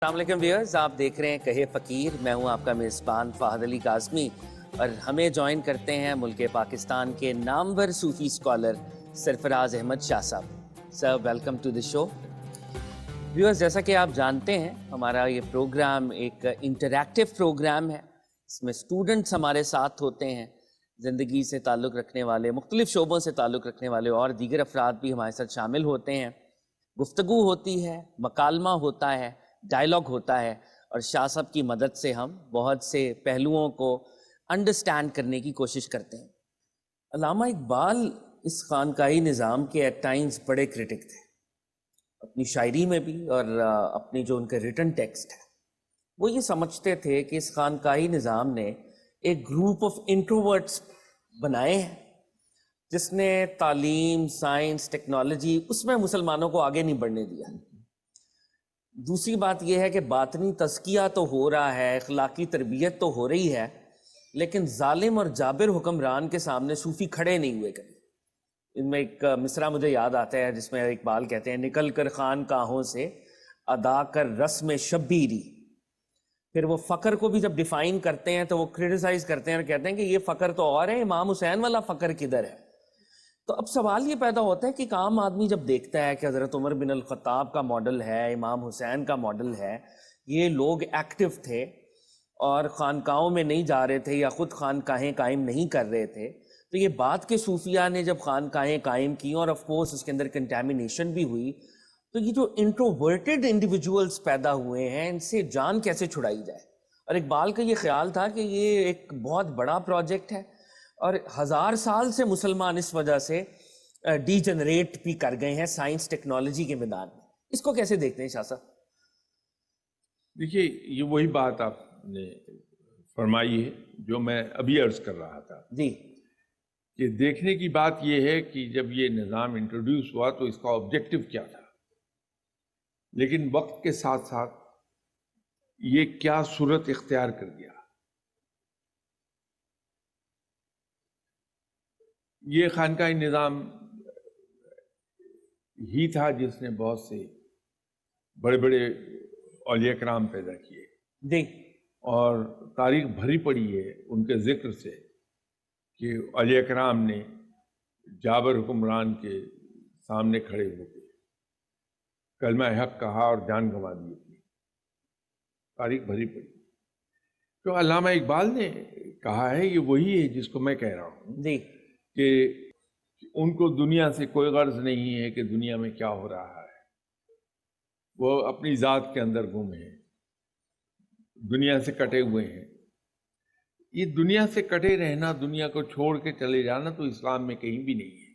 السلام علیکم ویئرز، آپ دیکھ رہے ہیں کہے فقیر. میں ہوں آپ کا میزبان فہد علی کاظمی اور ہمیں جوائن کرتے ہیں ملک پاکستان کے نامور صوفی اسکالر سرفراز احمد شاہ صاحب. Sir welcome to the show. ویئرز، جیسا کہ آپ جانتے ہیں ہمارا یہ پروگرام ایک انٹریکٹیو پروگرام ہے. اس میں اسٹوڈنٹس ہمارے ساتھ ہوتے ہیں، زندگی سے تعلق رکھنے والے، مختلف شعبوں سے تعلق رکھنے والے اور دیگر افراد بھی ہمارے ساتھ شامل ہوتے ہیں. گفتگو ہوتی ہے، مکالمہ ہوتا ہے، ڈائلاگ ہوتا ہے اور شاہ صاحب کی مدد سے ہم بہت سے پہلوؤں کو انڈرسٹینڈ کرنے کی کوشش کرتے ہیں. علامہ اقبال اس خانقاہی نظام کے ایٹ ٹائمز بڑے کرٹک تھے، اپنی شاعری میں بھی اور اپنی جو ان کے ریٹن ٹیکسٹ ہے. وہ یہ سمجھتے تھے کہ اس خانقاہی نظام نے ایک گروپ آف انٹروورٹس بنائے ہیں جس نے تعلیم، سائنس، ٹیکنالوجی اس میں مسلمانوں کو آگے نہیں بڑھنے دیا. دوسری بات یہ ہے کہ باطنی تزکیہ تو ہو رہا ہے، اخلاقی تربیت تو ہو رہی ہے، لیکن ظالم اور جابر حکمران کے سامنے صوفی کھڑے نہیں ہوئے کبھی. ان میں ایک مصرع مجھے یاد آتا ہے جس میں اقبال کہتے ہیں، نکل کر خانقاہوں سے ادا کر رسم شبیری. پھر وہ فقر کو بھی جب ڈیفائن کرتے ہیں تو وہ کرٹیسائز کرتے ہیں اور کہتے ہیں کہ یہ فقر تو اور ہے، امام حسین والا فقر کدھر ہے. تو اب سوال یہ پیدا ہوتا ہے کہ ایک عام آدمی جب دیکھتا ہے کہ حضرت عمر بن الخطاب کا ماڈل ہے، امام حسین کا ماڈل ہے، یہ لوگ ایکٹیو تھے اور خانقاہوں میں نہیں جا رہے تھے یا خود خانقاہیں قائم نہیں کر رہے تھے، تو یہ بات کہ صوفیہ نے جب خانقاہیں قائم کی اور آف کورس اس کے اندر کنٹامینیشن بھی ہوئی، تو یہ جو انٹروورٹڈ انڈیویجولز پیدا ہوئے ہیں ان سے جان کیسے چھڑائی جائے. اور اقبال کا یہ خیال تھا کہ یہ ایک بہت بڑا پروجیکٹ ہے اور 1000 سال سے مسلمان اس وجہ سے ڈی جنریٹ بھی کر گئے ہیں سائنس ٹیکنالوجی کے میدان میں. اس کو کیسے دیکھتے ہیں شاہ صاحب؟ دیکھیے، یہ وہی بات آپ نے فرمائی ہے جو میں ابھی عرض کر رہا تھا جی کہ دیکھنے کی بات یہ ہے کہ جب یہ نظام انٹروڈیوس ہوا تو اس کا آبجیکٹو کیا تھا، لیکن وقت کے ساتھ ساتھ یہ کیا صورت اختیار کر گیا. یہ خانقاہی نظام ہی تھا جس نے بہت سے بڑے بڑے اولیاء کرام پیدا کیے جی اور تاریخ بھری پڑی ہے ان کے ذکر سے کہ اولیاء کرام نے جابر حکمران کے سامنے کھڑے ہو کے کلمہ حق کہا اور جان گنوا دی اپنی. تاریخ بھری پڑی. تو علامہ اقبال نے کہا ہے یہ وہی ہے جس کو میں کہہ رہا ہوں جی کہ ان کو دنیا سے کوئی غرض نہیں ہے کہ دنیا میں کیا ہو رہا ہے. وہ اپنی ذات کے اندر گم ہیں، دنیا سے کٹے ہوئے ہیں. یہ دنیا سے کٹے رہنا، دنیا کو چھوڑ کے چلے جانا تو اسلام میں کہیں بھی نہیں ہے.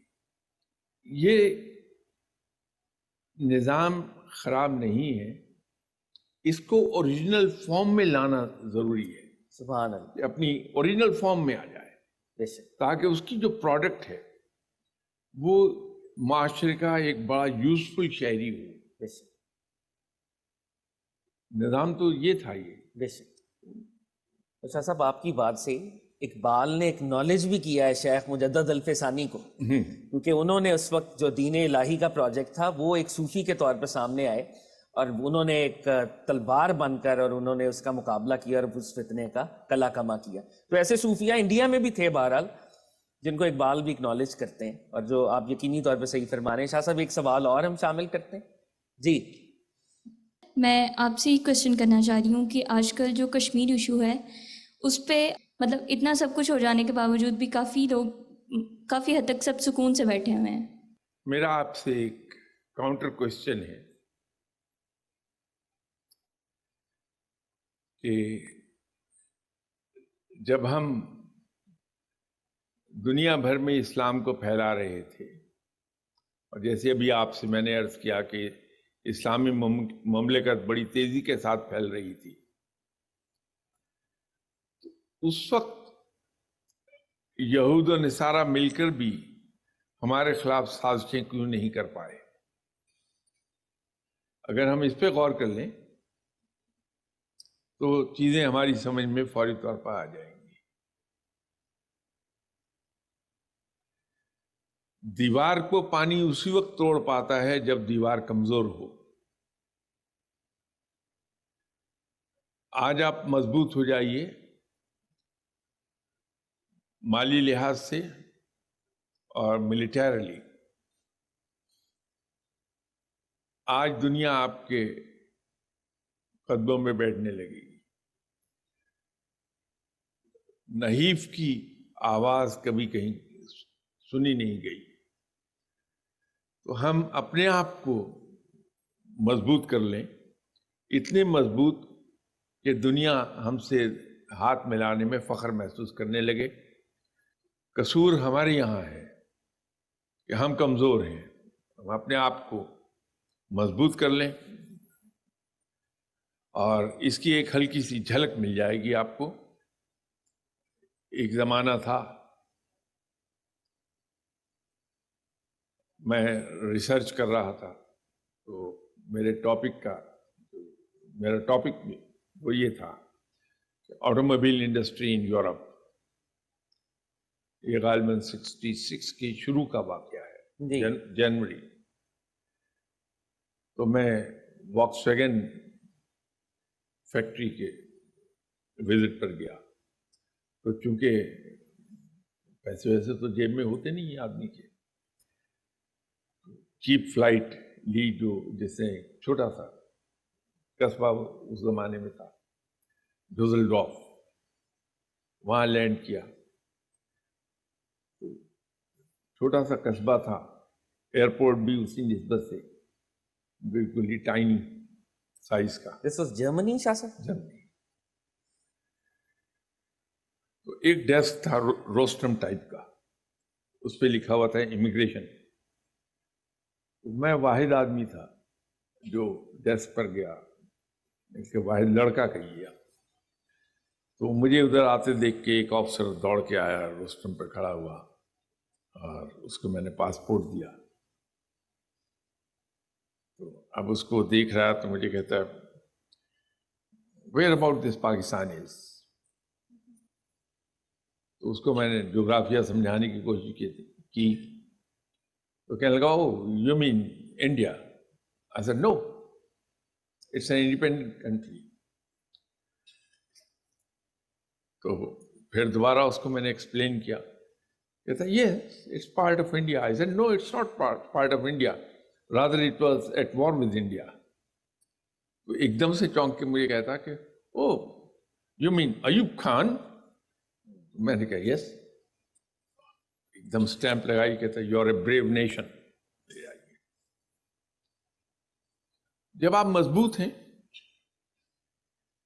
یہ نظام خراب نہیں ہے، اس کو اوریجنل فارم میں لانا ضروری ہے. سبحان اللہ. اپنی اوریجنل فارم میں آ جائے بے شک. تاکہ اس کی جو پروڈکٹ ہے وہ معاشرے کا ایک بڑا یوزفل شہری ہو. بے شک. نظام تو یہ تھا. یہ بے شک. شاہ صاحب آپ کی بات سے اقبال نے اکنالج بھی کیا ہے شیخ مجدد الفسانی کو، کیونکہ انہوں نے اس وقت جو دین الہی کا پروجیکٹ تھا وہ ایک صوفی کے طور پر سامنے آئے اور انہوں نے ایک تلوار بن کر اور انہوں نے اس کا مقابلہ کیا اور اس فتنے کا کلا کما کیا. تو ایسے صوفیہ انڈیا میں بھی تھے بہرحال جن کو اقبال بھی اکنالج کرتے ہیں اور جو آپ یقینی طور پہ صحیح فرما رہے ہیں. شاہ صاحب ایک سوال اور ہم شامل کرتے ہیں. جی میں آپ سے یہ کوشچن کرنا چاہ رہی ہوں کہ آج کل جو کشمیر ایشو ہے اس پہ مطلب اتنا سب کچھ ہو جانے کے باوجود بھی کافی لوگ کافی حد تک سب سکون سے بیٹھے ہوئے ہیں. میرا آپ سے ایک کاؤنٹر کوشچن ہے کہ جب ہم دنیا بھر میں اسلام کو پھیلا رہے تھے اور جیسے ابھی آپ سے میں نے عرض کیا کہ اسلامی مملکت بڑی تیزی کے ساتھ پھیل رہی تھی، اس وقت یہود و نصارہ مل کر بھی ہمارے خلاف سازشیں کیوں نہیں کر پائے؟ اگر ہم اس پہ غور کر لیں تو چیزیں ہماری سمجھ میں فوری طور پر آ جائیں گی. دیوار کو پانی اسی وقت توڑ پاتا ہے جب دیوار کمزور ہو. آج آپ مضبوط ہو جائیے مالی لحاظ سے اور ملیٹریلی. آج دنیا آپ کے قدموں میں بیٹھنے لگے گی. نحیف کی آواز کبھی کہیں سنی نہیں گئی. تو ہم اپنے آپ کو مضبوط کر لیں، اتنے مضبوط کہ دنیا ہم سے ہاتھ ملانے میں فخر محسوس کرنے لگے. قصور ہمارے یہاں ہے کہ ہم کمزور ہیں. ہم اپنے آپ کو مضبوط کر لیں اور اس کی ایک ہلکی سی جھلک مل جائے گی آپ کو. ایک زمانہ تھا میں ریسرچ کر رہا تھا، تو میرا ٹاپک وہ یہ تھا کہ آٹوموبائل انڈسٹری ان یورپ. یہ غالباً 66 کی شروع کا واقعہ ہے، جی. جنوری. تو میں واکس ویگن فیکٹری کے وزٹ پر گیا. تو چونکہ پیسے ویسے تو جیب میں ہوتے نہیں ہیں آدمی کے، چیپ فلائٹ لی، جو جیسے چھوٹا سا قصبہ اس زمانے میں تھا ڈوزلڈورف، وہاں لینڈ کیا. چھوٹا سا قصبہ تھا، ایئرپورٹ بھی اسی نسبت سے بالکل ہی ٹائنی سائز کا. دس واز جرمنی شاہ صاحب. جرمنی. تو ایک ڈیسک تھا روسٹرم ٹائپ کا، اس پہ لکھا ہوا تھا امیگریشن. میں واحد آدمی تھا جو ڈیسک پر گیا، اس کے واحد لڑکا کہی گیا. تو مجھے ادھر آتے دیکھ کے ایک آفسر دوڑ کے آیا، روسٹرم پر کھڑا ہوا اور اس کو میں نے پاسپورٹ دیا. تو اب اس کو دیکھ رہا تو مجھے کہتا ہے ویئر اباؤٹ دس پاکستان از. تو اس کو میں نے جغرافیہ سمجھانے کی کوشش کی. تو کہنے لگا you mean India. I said no, it's an independent country. تو پھر دوبارہ اس کو میں نے ایکسپلین کیا. کہتا yes, it's part of India. I said no, it's not part of India. Rather it was at war with India. تو ایک دم سے چونک کے مجھے کہتا کہ you mean ایوب خان. میں نے کہا یس. ایک دم اسٹیمپ لگائی، کہتا you are a brave nation. جب آپ مضبوط ہیں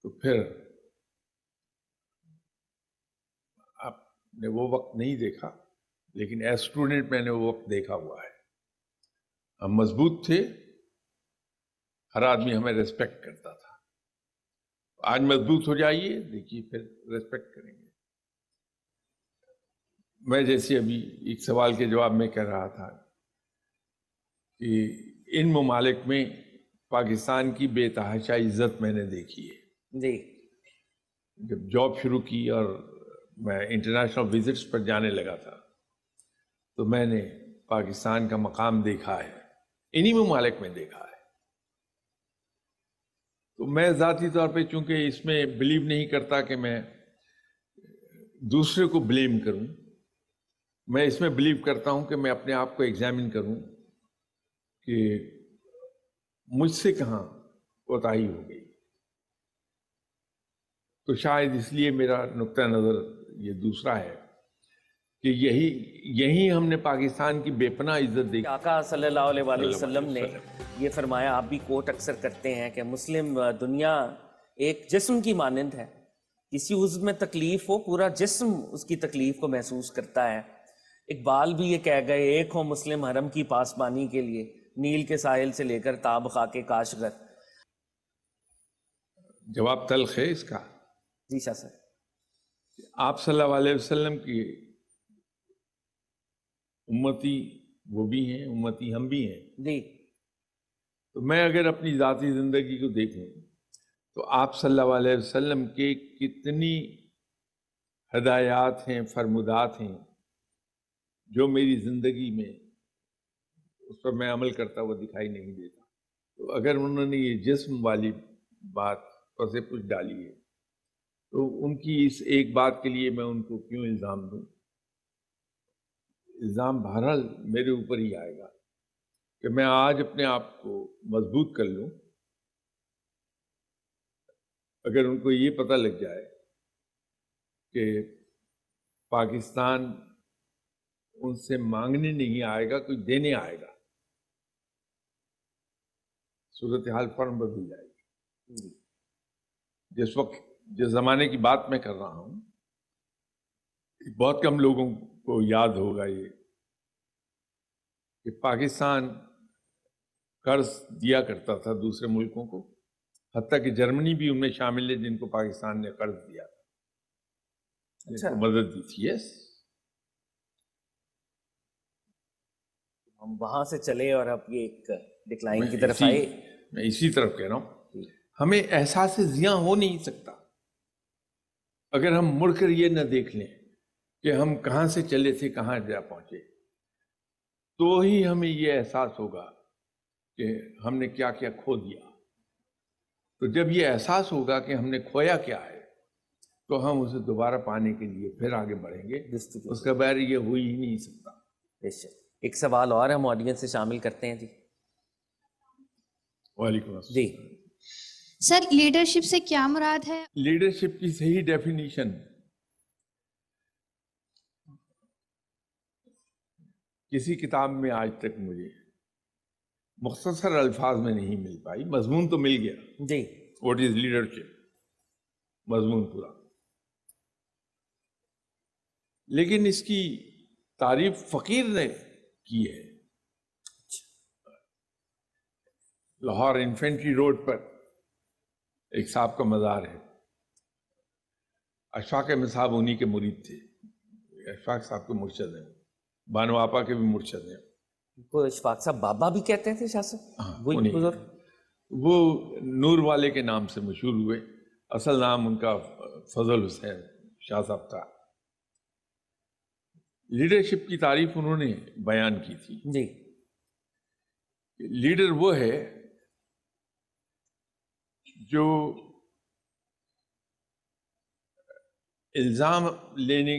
تو پھر آپ نے وہ وقت نہیں دیکھا، لیکن ایز اسٹوڈنٹ میں نے وہ وقت دیکھا ہوا ہے. ہم مضبوط تھے، ہر آدمی ہمیں ریسپیکٹ کرتا تھا. آج مضبوط ہو جائیے، دیکھیے پھر ریسپیکٹ کریں گے. میں جیسے ابھی ایک سوال کے جواب میں کہہ رہا تھا کہ ان ممالک میں پاکستان کی بے تحاشا عزت میں نے دیکھی ہے. جی. جب جاب شروع کی اور میں انٹرنیشنل وزٹس پر جانے لگا تھا تو میں نے پاکستان کا مقام دیکھا ہے، انہی ممالک میں دیکھا ہے. تو میں ذاتی طور پہ چونکہ اس میں بلیو نہیں کرتا کہ میں دوسرے کو بلیم کروں، میں اس میں بلیو کرتا ہوں کہ میں اپنے آپ کو ایگزامن کروں کہ مجھ سے کہاں کوتاہی ہو گئی. تو شاید اس لیے میرا نقطہ نظر یہ دوسرا ہے کہ یہی ہم نے پاکستان کی بے پناہ عزت دیکھی. آقا صلی اللہ علیہ وآلہ وسلم نے یہ فرمایا، آپ بھی کوٹ اکثر کرتے ہیں کہ مسلم دنیا ایک جسم کی مانند ہے، کسی عضو میں تکلیف ہو پورا جسم اس کی تکلیف کو محسوس کرتا ہے. اقبال بھی یہ کہہ گئے، ایک ہو مسلم حرم کی پاسبانی کے لیے، نیل کے ساحل سے لے کر تاب خاک کاشغر. جواب تلخ ہے اس کا. جی شاہ صاحب. آپ صلی اللہ علیہ وسلم کی امتی وہ بھی ہیں، امتی ہم بھی ہیں. جی. تو میں اگر اپنی ذاتی زندگی کو دیکھوں تو آپ صلی اللہ علیہ وسلم کے کتنی ہدایات ہیں، فرمودات ہیں جو میری زندگی میں اس پر میں عمل کرتا ہوا دکھائی نہیں دیتا. تو اگر انہوں نے یہ جسم والی بات پسے پوچھ ڈالی ہے، تو ان کی اس ایک بات کے لیے میں ان کو کیوں الزام دوں؟ الزام بہرحال میرے اوپر ہی آئے گا کہ میں آج اپنے آپ کو مضبوط کر لوں. اگر ان کو یہ پتہ لگ جائے کہ پاکستان ان سے مانگنے نہیں آئے گا، کچھ دینے آئے گا، صورتحال فوراً بدل جائے گی. جس وقت جس زمانے کی بات میں کر رہا ہوں، بہت کم لوگوں کو یاد ہوگا یہ کہ پاکستان قرض دیا کرتا تھا دوسرے ملکوں کو، حتیٰ کہ جرمنی بھی ان میں شامل ہے جن کو پاکستان نے قرض دیا تھا، جن کو مدد دی تھی. یس، ہم وہاں سے چلے اور اب یہ ایک ڈکلائن کی طرف آئے. میں اسی طرف کہہ رہا ہوں، ہمیں احساس زیاں ہو نہیں سکتا اگر ہم مڑ کر یہ نہ دیکھ لیں کہ ہم کہاں سے چلے تھے، کہاں جا پہنچے. تو ہی ہمیں یہ احساس ہوگا کہ ہم نے کیا کیا کھو دیا. تو جب یہ احساس ہوگا کہ ہم نے کھویا کیا ہے، تو ہم اسے دوبارہ پانے کے لیے پھر آگے بڑھیں گے. اس کے بغیر یہ ہو ہی نہیں سکتا. ایک سوال اور ہم آڈینس سے شامل کرتے ہیں. جی وعلیکم السلام. جی سر، لیڈرشپ سے کیا مراد ہے؟ لیڈرشپ کی صحیح ڈیفینیشن کسی کتاب میں آج تک مجھے مختصر الفاظ میں نہیں مل پائی. مضمون تو مل گیا، جی واٹ از لیڈرشپ، مضمون پورا، لیکن اس کی تعریف فقیر نے کی ہے. لاہور انفینٹری روڈ پر ایک صاحب کا مزار ہے. اشفاق احمد صاحب انہی کے مرید تھے. اشفاق صاحب کے مرشد ہیں، بانو آپا کے بھی مرشد ہیں. کو اشفاق صاحب بابا بھی کہتے تھے شاہ صاحب، وہی بزرگ. وہ نور والے کے نام سے مشہور ہوئے. اصل نام ان کا فضل حسین شاہ صاحب تھا. لیڈرشپ کی تعریف انہوں نے بیان کی تھی. جی لیڈر وہ ہے جو الزام لینے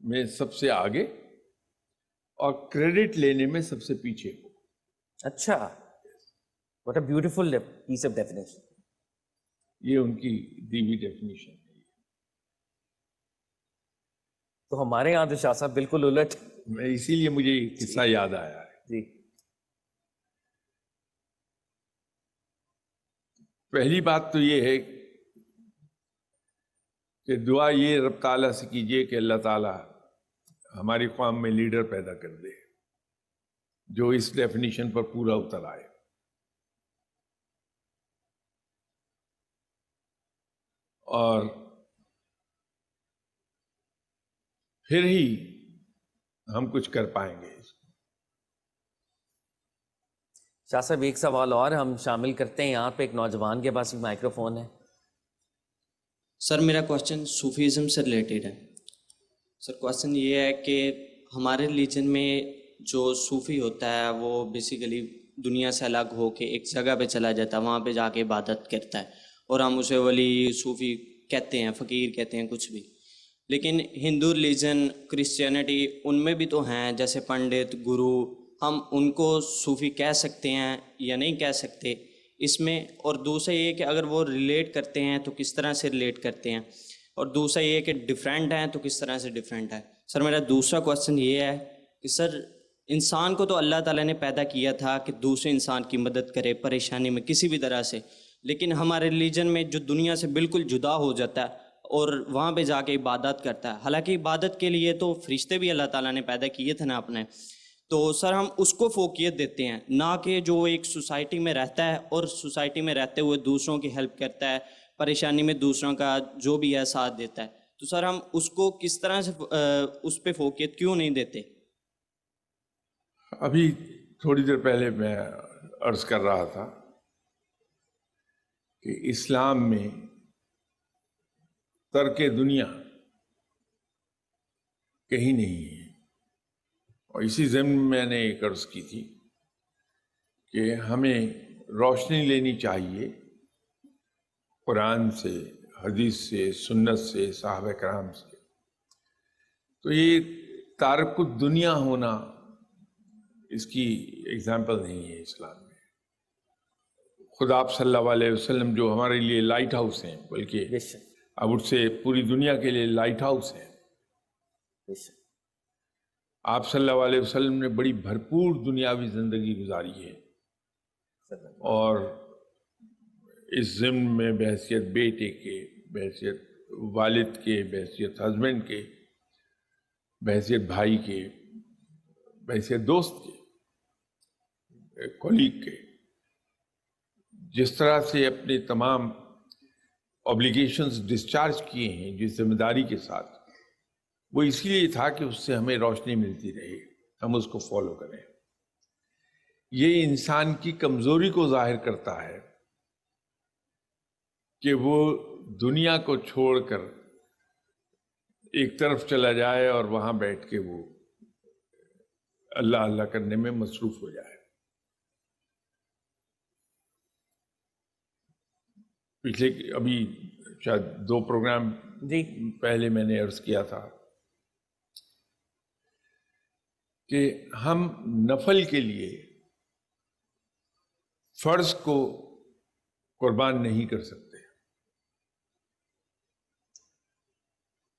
میں سب سے آگے اور کریڈٹ لینے میں سب سے پیچھے ہو. اچھا، what a beautiful piece of definition. یہ ان کی دی ہوئی ڈیفینیشن ہے. تو ہمارے یہاں تو شاہ صاحب بالکل الٹ. میں اسی لیے مجھے یہ قصہ یاد آیا ہے. جی پہلی بات تو یہ ہے کہ دعا یہ رب تعالیٰ سے کیجئے کہ اللہ تعالیٰ ہماری قوم میں لیڈر پیدا کر دے جو اس ڈیفینیشن پر پورا اتر آئے. اور پھر ہی ہم کچھ کر پائیں گے. شاہ صاحب ایک سوال اور ہم شامل کرتے ہیں. یہاں پہ ایک نوجوان کے پاس مائکرو فون ہے. سر میرا کوشچن صوفیزم سے ریلیٹڈ ہے. سر کوشچن یہ ہے کہ ہمارے ریلیجن میں جو صوفی ہوتا ہے وہ بیسیکلی دنیا سے الگ ہو کے ایک جگہ پہ چلا جاتا ہے، وہاں پہ جا کے عبادت کرتا ہے، اور ہم اسے ولی صوفی کہتے ہیں، فقیر کہتے ہیں، کچھ بھی. لیکن ہندو ریلیجن، کرسچینٹی، ان میں بھی تو ہیں جیسے پنڈت، گرو، ہم ان کو صوفی کہہ سکتے ہیں یا نہیں کہہ سکتے اس میں؟ اور دوسرا یہ کہ اگر وہ ریلیٹ کرتے ہیں تو کس طرح سے ریلیٹ کرتے ہیں، اور دوسرا یہ کہ ڈیفرنٹ ہیں تو کس طرح سے ڈیفرنٹ ہے. سر میرا دوسرا کوشچن یہ ہے کہ سر انسان کو تو اللہ تعالیٰ نے پیدا کیا تھا کہ دوسرے انسان کی مدد کرے پریشانی میں کسی بھی طرح سے، لیکن ہمارے ریلیجن میں جو دنیا سے بالکل جدا ہو جاتا ہے اور وہاں پہ جا کے عبادت کرتا ہے، حالانکہ عبادت کے لیے تو فرشتے بھی اللہ تعالیٰ نے پیدا کیے تھے نا اپنے. تو سر ہم اس کو فوقیت دیتے ہیں، نہ کہ جو ایک سوسائٹی میں رہتا ہے اور سوسائٹی میں رہتے ہوئے دوسروں کی ہیلپ کرتا ہے، پریشانی میں دوسروں کا جو بھی ہے ساتھ دیتا ہے. تو سر ہم اس کو کس طرح سے اس پہ فوقیت کیوں نہیں دیتے؟ ابھی تھوڑی دیر پہلے میں عرض کر رہا تھا کہ اسلام میں ترک دنیا کہیں نہیں ہے. اور اسی ضمن میں نے ایک عرض کی تھی کہ ہمیں روشنی لینی چاہیے قرآن سے، حدیث سے، سنت سے، صحابہ کرام سے. تو یہ تارک الدنیا ہونا اس کی ایگزامپل نہیں ہے اسلام میں. خدا آپ صلی اللہ علیہ وسلم جو ہمارے لیے لائٹ ہاؤس ہیں، بلکہ بے شک اب اس سے پوری دنیا کے لیے لائٹ ہاؤس ہیں. بے شک. آپ صلی اللہ علیہ وسلم نے بڑی بھرپور دنیاوی زندگی گزاری ہے، اور اس ضمن میں بحیثیت بیٹے کے، بحیثیت والد کے، بحیثیت ہسبینڈ کے، بحیثیت بھائی کے، بحیثیت دوست کے، کولیگ کے، جس طرح سے اپنے تمام اوبلیگیشنز ڈسچارج کیے ہیں جس ذمہ داری کے ساتھ، وہ اس لیے تھا کہ اس سے ہمیں روشنی ملتی رہے، ہم اس کو فالو کریں. یہ انسان کی کمزوری کو ظاہر کرتا ہے کہ وہ دنیا کو چھوڑ کر ایک طرف چلا جائے اور وہاں بیٹھ کے وہ اللہ اللہ کرنے میں مصروف ہو جائے. پچھلے ابھی شاید 2 پروگرام جی پہلے میں نے عرض کیا تھا کہ ہم نفل کے لیے فرض کو قربان نہیں کر سکتے.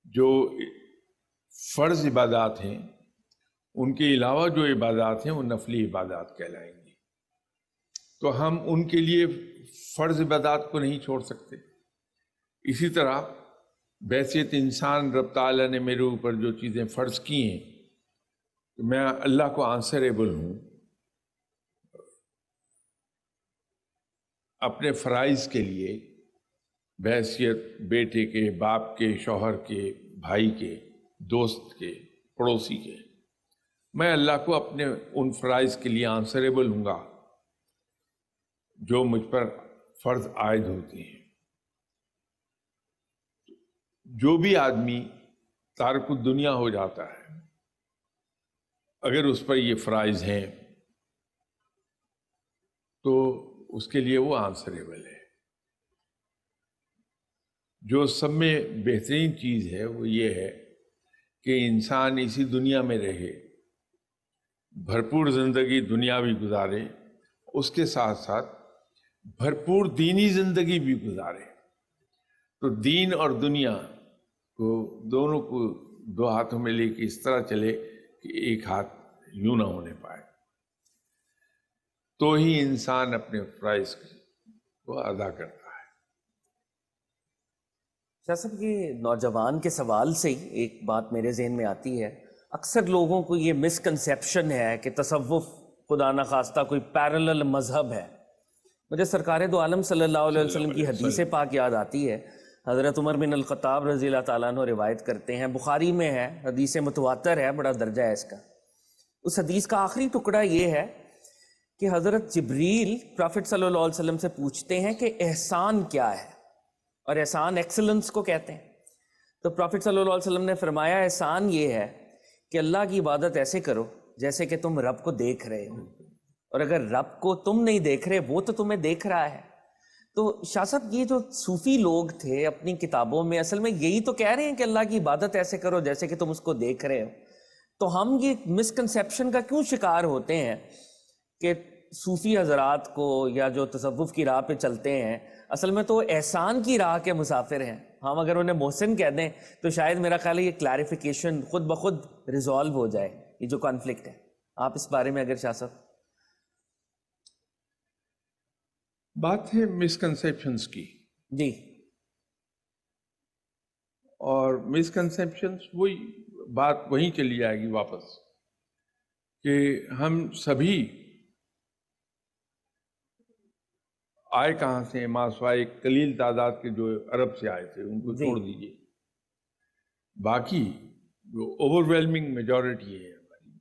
جو فرض عبادات ہیں ان کے علاوہ جو عبادات ہیں وہ نفلی عبادات کہلائیں گی. تو ہم ان کے لیے فرض عبادات کو نہیں چھوڑ سکتے. اسی طرح بحیثیت انسان رب تعالیٰ نے میرے اوپر جو چیزیں فرض کی ہیں، میں اللہ کو آنسریبل ہوں اپنے فرائض کے لیے، بحیثیت بیٹے کے، باپ کے، شوہر کے، بھائی کے، دوست کے، پڑوسی کے. میں اللہ کو اپنے ان فرائض کے لیے آنسریبل ہوں گا جو مجھ پر فرض عائد ہوتے ہیں. جو بھی آدمی تارک الدنیا ہو جاتا ہے، اگر اس پر یہ فرائض ہیں تو اس کے لیے وہ آنسریبل ہے. جو سب میں بہترین چیز ہے وہ یہ ہے کہ انسان اسی دنیا میں رہے، بھرپور زندگی دنیاوی گزارے، اس کے ساتھ ساتھ بھرپور دینی زندگی بھی گزارے. تو دین اور دنیا کو دونوں کو 2 ہاتھوں میں لے کے اس طرح چلے کہ ایک ہاتھ یوں نہ ہونے پائے، تو ہی انسان اپنے فرائض کو ادا کرتا ہے. شاہ صاحب، یہ نوجوان کے سوال سے ہی ایک بات میرے ذہن میں آتی ہے. اکثر لوگوں کو یہ مسکنسیپشن ہے کہ تصوف خدا نخواستہ کوئی پیرلل مذہب ہے. مجھے سرکار دو عالم صلی اللہ علیہ وسلم کی حدیث پاک یاد آتی ہے. حضرت عمر بن الخطاب رضی اللہ تعالیٰ عنہ روایت کرتے ہیں، بخاری میں ہے، حدیث متواتر ہے، بڑا درجہ ہے اس کا. اس حدیث کا آخری ٹکڑا یہ ہے کہ حضرت جبریل پرافٹ صلی اللہ علیہ وسلم سے پوچھتے ہیں کہ احسان کیا ہے، اور احسان ایکسلنس کو کہتے ہیں. تو پرافٹ صلی اللہ علیہ وسلم نے فرمایا احسان یہ ہے کہ اللہ کی عبادت ایسے کرو جیسے کہ تم رب کو دیکھ رہے ہو، اور اگر رب کو تم نہیں دیکھ رہے وہ تو تمہیں دیکھ رہا ہے. تو شاہ صاحب، یہ جو صوفی لوگ تھے اپنی کتابوں میں اصل میں یہی تو کہہ رہے ہیں کہ اللہ کی عبادت ایسے کرو جیسے کہ تم اس کو دیکھ رہے ہو. تو ہم یہ مسکنسیپشن کا کیوں شکار ہوتے ہیں کہ صوفی حضرات کو یا جو تصوف کی راہ پہ چلتے ہیں اصل میں تو احسان کی راہ کے مسافر ہیں. ہم اگر انہیں محسن کہہ دیں تو شاید میرا خیال ہے یہ کلیریفیکیشن خود بخود ریزالو ہو جائے، یہ جو کانفلکٹ ہے. آپ اس بارے میں اگر شاہ صاحب. بات ہے مسکنسیپشنز کی، جی اور مسکنسیپشنز وہی بات وہیں چلی جائے گی واپس کہ ہم سبھی آئے کہاں سے؟ ماسوائے قلیل تعداد کے جو عرب سے آئے تھے ان کو چھوڑ دیجئے، باقی جو اوور ویلمنگ میجورٹی ہے ہماری،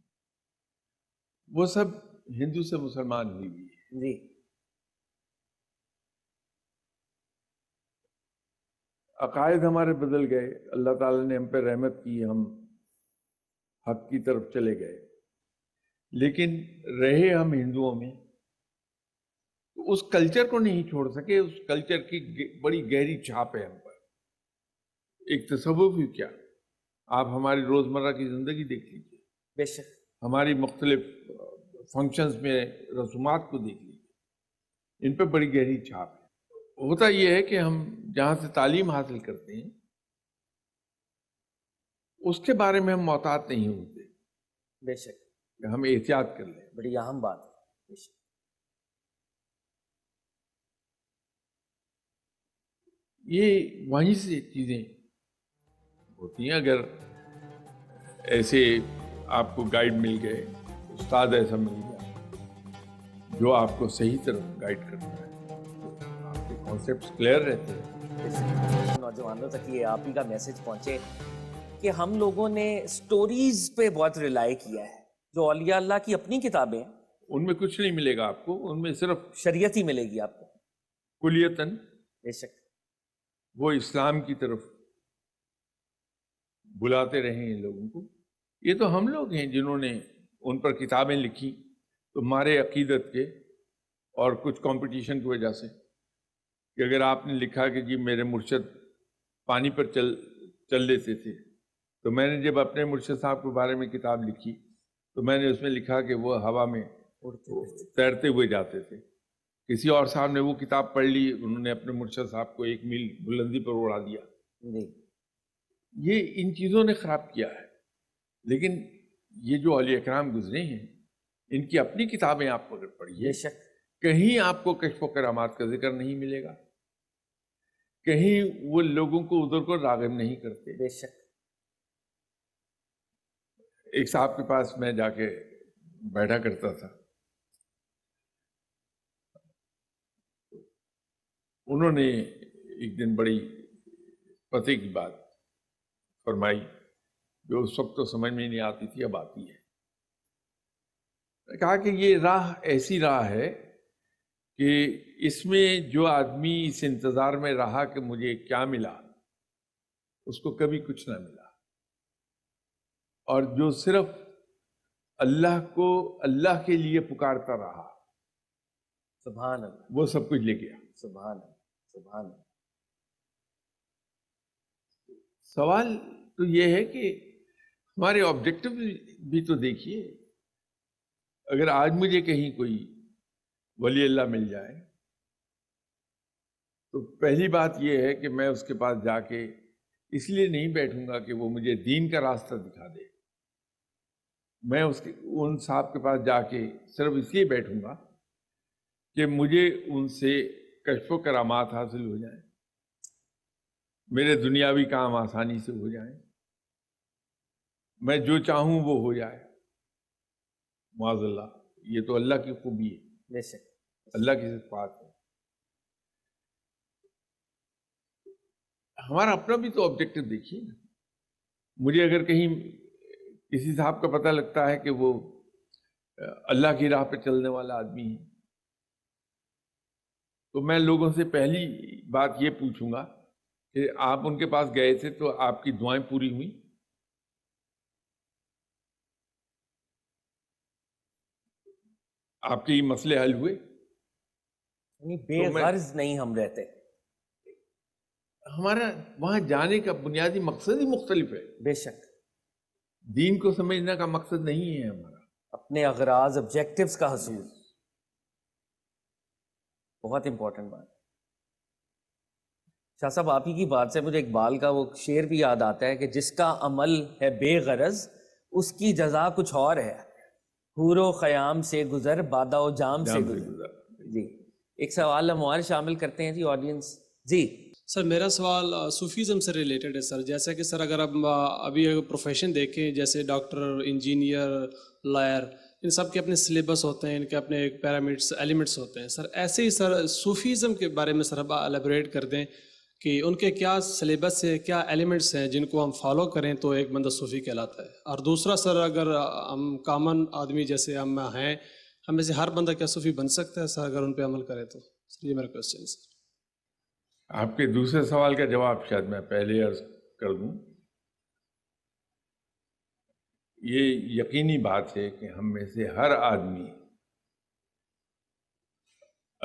وہ سب ہندو سے مسلمان ہوئی ہوئی ہے. جی عقائد ہمارے بدل گئے، اللہ تعالیٰ نے ہم پہ رحمت کی، ہم حق کی طرف چلے گئے، لیکن رہے ہم ہندوؤں میں تو اس کلچر کو نہیں چھوڑ سکے. اس کلچر کی بڑی گہری چھاپ ہے ہم پر. ایک تصوف ہی کیا، آپ ہماری روزمرہ کی زندگی دیکھ لیجیے، بے شک. ہماری مختلف فنکشنز میں رسومات کو دیکھ لیجیے، ان پہ بڑی گہری چھاپ ہے. ہوتا یہ ہے کہ ہم جہاں سے تعلیم حاصل کرتے ہیں اس کے بارے میں ہم محتاط نہیں ہوتے بے شک. کہ ہم احتیاط کر لیں. بڑی اہم بات ہے. بے شک. یہ وہیں سے چیزیں ہوتی ہیں. اگر ایسے آپ کو گائیڈ مل گئے، استاد ایسا مل گیا جو آپ کو صحیح طرف گائیڈ کرتا ہے، آپ کے کانسیپٹس کلیئر رہتے ہیں. نوجوانوں تک یہ آپ ہی کا میسج پہنچے کہ ہم لوگوں نے سٹوریز پہ بہت ریلائی کیا ہے. جو اولیاء اللہ کی اپنی کتابیں ہیں ان میں کچھ نہیں ملے گا آپ کو، ان میں صرف شریعت ہی ملے گی آپ کو. کلیتاً بے شک. وہ اسلام کی طرف بلاتے رہے ہیں لوگوں کو. یہ تو ہم لوگ ہیں جنہوں نے ان پر کتابیں لکھی تو ہمارے عقیدت کے اور کچھ کمپٹیشن کی وجہ سے، کہ اگر آپ نے لکھا کہ جی میرے مرشد پانی پر چل لیتے تھے، تو میں نے جب اپنے مرشد صاحب کے بارے میں کتاب لکھی تو میں نے اس میں لکھا کہ وہ ہوا میں تیرتے ہوئے جاتے تھے. کسی اور صاحب نے وہ کتاب پڑھ لی، انہوں نے اپنے مرشد صاحب کو 1 میل بلندی پر اڑا دیا. جی. یہ ان چیزوں نے خراب کیا ہے. لیکن یہ جو اولیاء اکرام گزرے ہیں ان کی اپنی کتابیں آپ اگر پڑھیے، بے شک. کہیں آپ کو کشف و کرامات کا ذکر نہیں ملے گا، کہیں وہ لوگوں کو ادھر کو راغب نہیں کرتے. بے شک. ایک صاحب کے پاس میں جا کے بیٹھا کرتا تھا، انہوں نے ایک دن بڑی پتے کی بات فرمائی جو اس وقت تو سمجھ میں نہیں آتی تھی، اب آتی ہے. کہا کہ یہ راہ ایسی راہ ہے کہ اس میں جو آدمی اس انتظار میں رہا کہ مجھے کیا ملا، اس کو کبھی کچھ نہ ملا، اور جو صرف اللہ کو اللہ کے لیے پکارتا رہا سبحان اللہ. وہ سب کچھ لے گیا. سبحان اللہ. سبحان اللہ. سوال تو یہ ہے کہ ہمارے آبجیکٹو بھی تو دیکھیے. اگر آج مجھے کہیں کوئی ولی اللہ مل جائے تو پہلی بات یہ ہے کہ میں اس کے پاس جا کے اس لیے نہیں بیٹھوں گا کہ وہ مجھے دین کا راستہ دکھا دے. میں ان صاحب کے پاس جا کے صرف اس لیے بیٹھوں گا کہ مجھے ان سے کشف و کرامات حاصل ہو جائیں، میرے دنیاوی کام آسانی سے ہو جائیں، میں جو چاہوں وہ ہو جائے. معاذ اللہ، یہ تو اللہ کی خوبی ہے، بے شک. اللہ کی صفات ہے. ہمارا اپنا بھی تو آبجیکٹو دیکھیے نا. مجھے اگر کہیں کسی صاحب کا پتہ لگتا ہے کہ وہ اللہ کی راہ پہ چلنے والا آدمی ہے تو میں لوگوں سے پہلی بات یہ پوچھوں گا کہ آپ ان کے پاس گئے تھے تو آپ کی دعائیں پوری ہوئیں؟ آپ کے یہ مسئلے حل ہوئے؟ یعنی بے غرض نہیں ہم رہتے. ہمارا وہاں جانے کا بنیادی مقصد ہی مختلف ہے. بے شک. دین کو سمجھنے کا مقصد نہیں ہے ہمارا اپنے اغراض آبجیکٹیوز کا حصول. بہت امپورٹنٹ بات. شاہ صاحب آپ ہی کی بات سے مجھے اقبال کا وہ شعر بھی یاد آتا ہے کہ جس کا عمل ہے بے غرض اس کی جزا کچھ اور ہے، حور و خیام سے گزر بادہ و جام سے گزر. جی ایک سوال ہم اور شامل کرتے ہیں جی آڈینس. جی سر میرا سوال صوفیزم سے ریلیٹڈ ہے سر. جیسا کہ سر اگر اب ابھی پروفیشن دیکھیں جیسے ڈاکٹر، انجینئر، لائر، ان سب کے اپنے سلیبس ہوتے ہیں، ان کے اپنے پیرامڈس ایلیمنٹس ہوتے ہیں سر. ایسے ہی سر صوفیزم کے بارے میں سر اب الیبوریٹ کر دیں کہ ان کے کیا سلیبس ہے، کیا ایلیمنٹس ہیں جن کو ہم فالو کریں تو ایک بندہ صوفی کہلاتا ہے. اور دوسرا سر اگر ہم کامن آدمی جیسے ہم ہیں، ہم میں سے ہر بندہ کیا صوفی بن سکتا ہے سر اگر ان پہ عمل کرے تو؟ سر یہ میرا کوشچن ہے سر. آپ کے دوسرے سوال کا جواب شاید میں پہلے عرض کر دوں. یہ یقینی بات ہے کہ ہم میں سے ہر آدمی